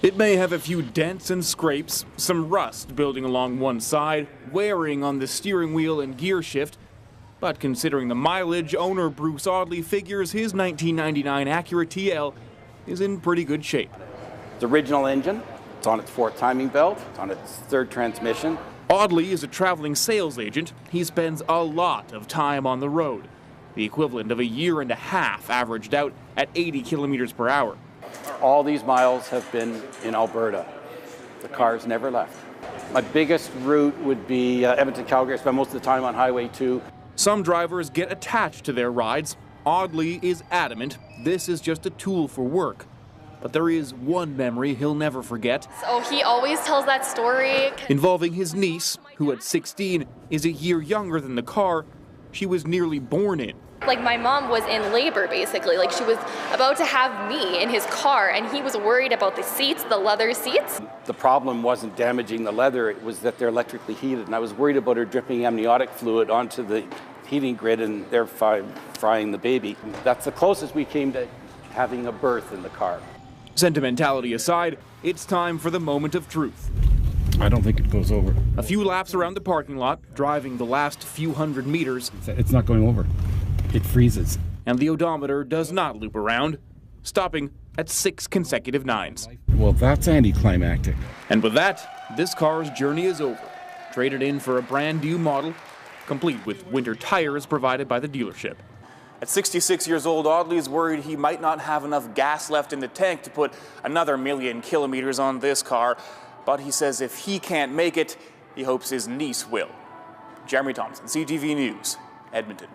It may have a few dents and scrapes, some rust building along one side, wearing on the steering wheel and gear shift, but considering the mileage, owner Bruce Audley figures his 1999 Acura TL is in pretty good shape. The original engine, it's on its fourth timing belt, it's on its third transmission. Audley is a traveling sales agent. He spends a lot of time on the road, the equivalent of a year and a half averaged out at 80 kilometers per hour. All these miles have been in Alberta. The car's never left. My biggest route would be Edmonton, Calgary. I spend most of the time on Highway 2. Some drivers get attached to their rides. Audley is adamant this is just a tool for work. But there is one memory he'll never forget. So he always tells that story. Involving his niece, who at 16 is a year younger than the car she was nearly born in. Like, my mom was in labor, basically. Like, she was about to have me in his car, and he was worried about the seats, the leather seats. The problem wasn't damaging the leather, it was that they're electrically heated, and I was worried about her dripping amniotic fluid onto the heating grid and therefore frying the baby. That's the closest we came to having a birth in the car. Sentimentality aside, it's time for the moment of truth. I don't think it goes over. A few laps around the parking lot, driving the last few hundred meters. It's not going over. It freezes. And the odometer does not loop around, stopping at 6 consecutive 9s. Well, that's anticlimactic. And with that, this car's journey is over. Traded in for a brand new model, complete with winter tires provided by the dealership. At 66 years old, Audley is worried he might not have enough gas left in the tank to put another 1,000,000 kilometers on this car. But he says if he can't make it, he hopes his niece will. Jeremy Thompson, CTV News, Edmonton.